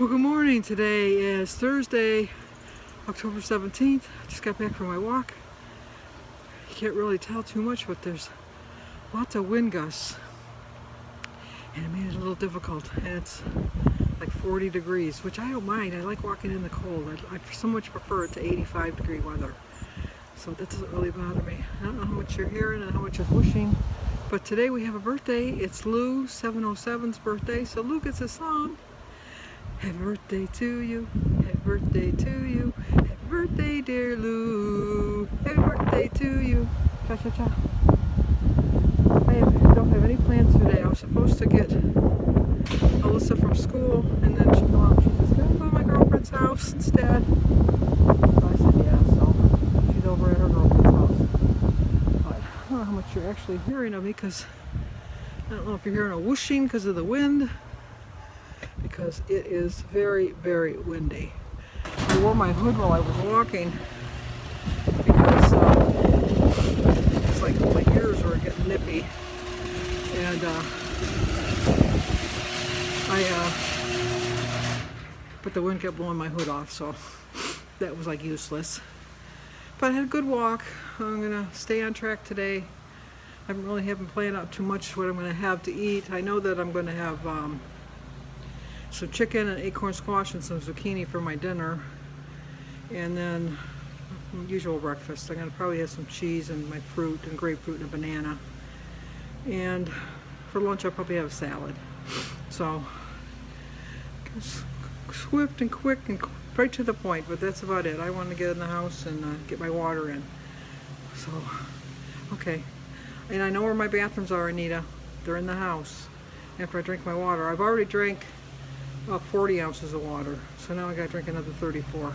Well, good morning. Today is Thursday, October 17th. Just got back from my walk. You can't really tell too much, but there's lots of wind gusts. And it made it a little difficult. And it's like 40 degrees, which I don't mind. I like walking in the cold. I so much prefer it to 85-degree weather. So that doesn't really bother me. I don't know how much you're hearing and how much you're pushing. But today we have a birthday. It's Lou 707's birthday. So Lou gets a song. Happy birthday to you, happy birthday to you, happy birthday dear Lou, happy birthday to you. Cha-cha-cha. I don't have any plans today. I was supposed to get Alyssa from school and then she came out. She says, can I go to my girlfriend's house instead? So I said yeah, so she's over at her girlfriend's house. But I don't know how much you're actually hearing of me because I don't know if you're hearing a whooshing because of the wind. Because it is very, very windy. I wore my hood while I was walking because it's like my ears were getting nippy, and but the wind kept blowing my hood off, so that was like useless. But I had a good walk. I'm gonna stay on track today. I haven't planned out too much what I'm gonna have to eat. I know that I'm gonna have some chicken and acorn squash and some zucchini for my dinner, and then usual breakfast. I'm gonna probably have some cheese and my fruit and grapefruit and a banana, and for lunch I'll probably have a salad. So swift and quick and right to the point, but that's about it. I want to get in the house and get my water in. So okay, and I know where my bathrooms are, Anita. They're in the house. After I drink my water, I've already drank about 40 ounces of water, so now I gotta drink another 32,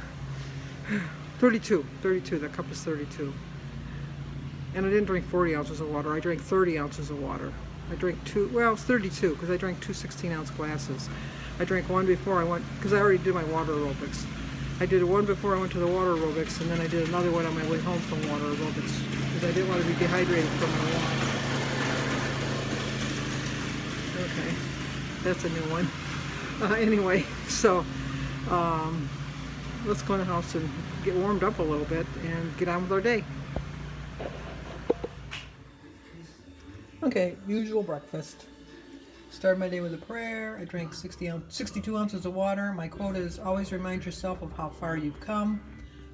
that cup is 32. And I didn't drink 40 ounces of water, I drank 30 ounces of water. I drank it's 32, because I drank two 16-ounce glasses. I drank one before I went, because I already did my water aerobics. I did one before I went to the water aerobics, and then I did another one on my way home from water aerobics, because I didn't want to be dehydrated from my walk. Okay, that's a new one. Anyway, so let's go in the house and get warmed up a little bit and get on with our day. Okay, usual breakfast. Start my day with a prayer. I drank 62 ounces of water. My quote is, always remind yourself of how far you've come,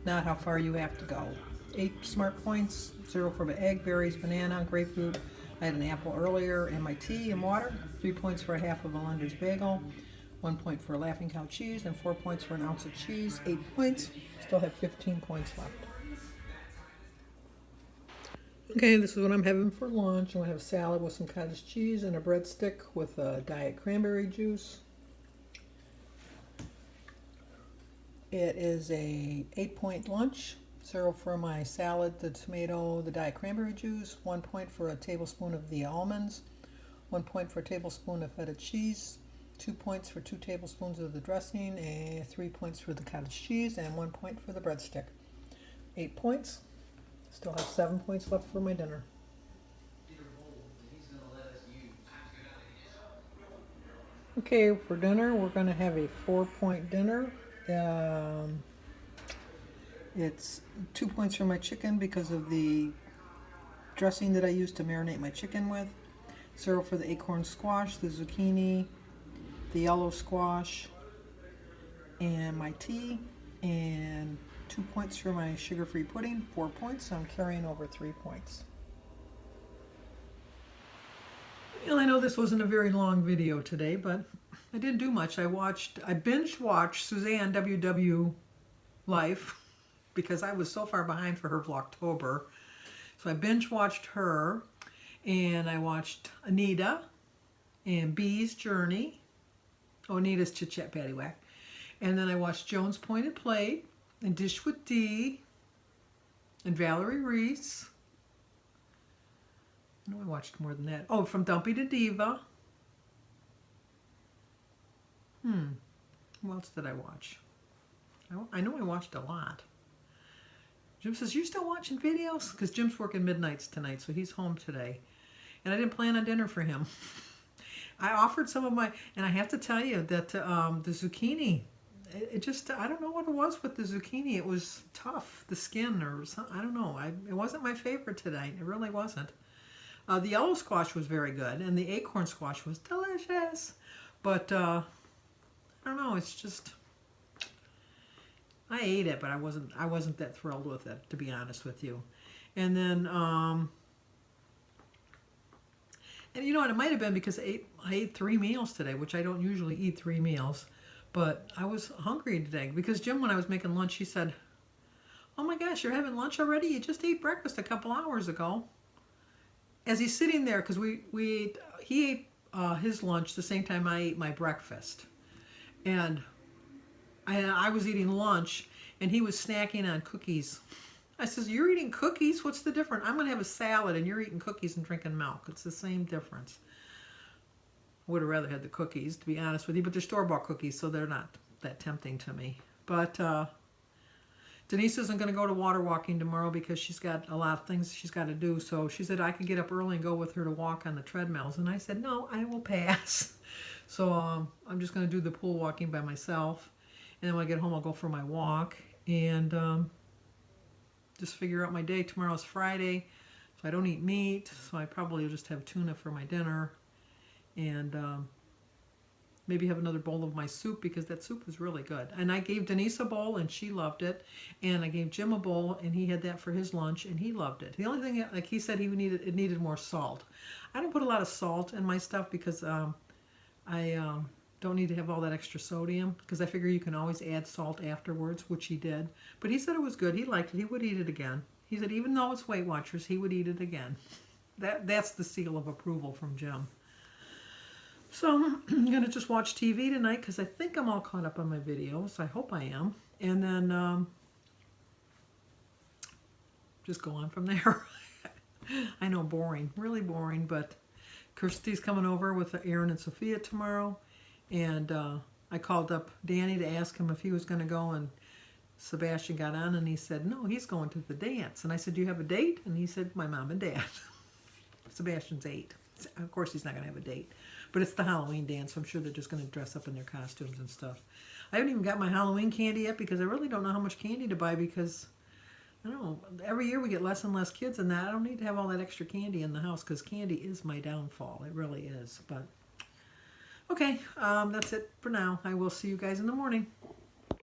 not how far you have to go. 8 smart points, 0 for my egg, berries, banana, grapefruit. I had an apple earlier, and my tea and water. 3 points for a half of a Lunder's bagel. 1 point for a Laughing Cow cheese, and 4 points for an ounce of cheese. 8 points. Still have 15 points left. Okay, this is what I'm having for lunch. I'm going to have a salad with some cottage cheese and a breadstick with diet cranberry juice. It is a 8-point lunch. 0 for my salad, the tomato, the diet cranberry juice. 1 point for a tablespoon of the almonds. 1 point for a tablespoon of feta cheese. 2 points for 2 tablespoons of the dressing, and 3 points for the cottage cheese, and 1 point for the breadstick. 8 points. Still have 7 points left for my dinner. Okay, for dinner, we're going to have a 4-point dinner. It's 2 points for my chicken because of the dressing that I used to marinate my chicken with. 0 for the acorn squash, the zucchini, the yellow squash, and my tea, and 2 points for my sugar-free pudding. 4 points, so I'm carrying over 3 points. Well, I know this wasn't a very long video today, but I didn't do much. I binge-watched Suzanne WW Life because I was so far behind for her Vlogtober. So I binge-watched her, and I watched Anita and Bee's Journey. Oh, Anita's Chit Chat Paddywhack. And then I watched Joan's Pointed Plate and Dish with Dee and Valerie Reese. I know I watched more than that. Oh, From Dumpy to Diva. What else did I watch? I know I watched a lot. Jim says, you still watching videos? Because Jim's working midnights tonight, so he's home today. And I didn't plan on dinner for him. I offered some of my, and I have to tell you that the zucchini, it just, I don't know what it was with the zucchini. It was tough, the skin or something. I don't know. It wasn't my favorite today. It really wasn't. The yellow squash was very good, and the acorn squash was delicious. But I don't know. It's just, I ate it, but I wasn't that thrilled with it, to be honest with you. And then, and you know what? It might have been because I ate 3 meals today, which I don't usually eat 3 meals. But I was hungry today because Jim, when I was making lunch, he said, "Oh my gosh, you're having lunch already? You just ate breakfast a couple hours ago." As he's sitting there, because he ate his lunch the same time I ate my breakfast, and I was eating lunch, and he was snacking on cookies. I says, "You're eating cookies? What's the difference? I'm going to have a salad, and you're eating cookies and drinking milk. It's the same difference." I would have rather had the cookies, to be honest with you, but they're store-bought cookies, so they're not that tempting to me. But Denise isn't going to go to water walking tomorrow because she's got a lot of things she's got to do. So she said I could get up early and go with her to walk on the treadmills. And I said, no, I will pass. So I'm just going to do the pool walking by myself. And then when I get home, I'll go for my walk and just figure out my day. Tomorrow's Friday, so I don't eat meat. So I probably will just have tuna for my dinner. And maybe have another bowl of my soup because that soup was really good. And I gave Denise a bowl and she loved it. And I gave Jim a bowl and he had that for his lunch and he loved it. The only thing, like he said, it needed more salt. I don't put a lot of salt in my stuff because I don't need to have all that extra sodium because I figure you can always add salt afterwards, which he did. But he said it was good. He liked it. He would eat it again. He said even though it's Weight Watchers, he would eat it again. That's the seal of approval from Jim. So I'm going to just watch TV tonight because I think I'm all caught up on my videos. I hope I am. And then just go on from there. I know, boring, really boring, but Kirsty's coming over with Aaron and Sophia tomorrow. And I called up Danny to ask him if he was going to go, and Sebastian got on and he said, no, he's going to the dance. And I said, do you have a date? And he said, my mom and dad. Sebastian's 8. Of course he's not going to have a date. But it's the Halloween dance, so I'm sure they're just going to dress up in their costumes and stuff. I haven't even got my Halloween candy yet because I really don't know how much candy to buy because, I don't know, every year we get less and less kids and that. I don't need to have all that extra candy in the house because candy is my downfall. It really is. But, okay, that's it for now. I will see you guys in the morning.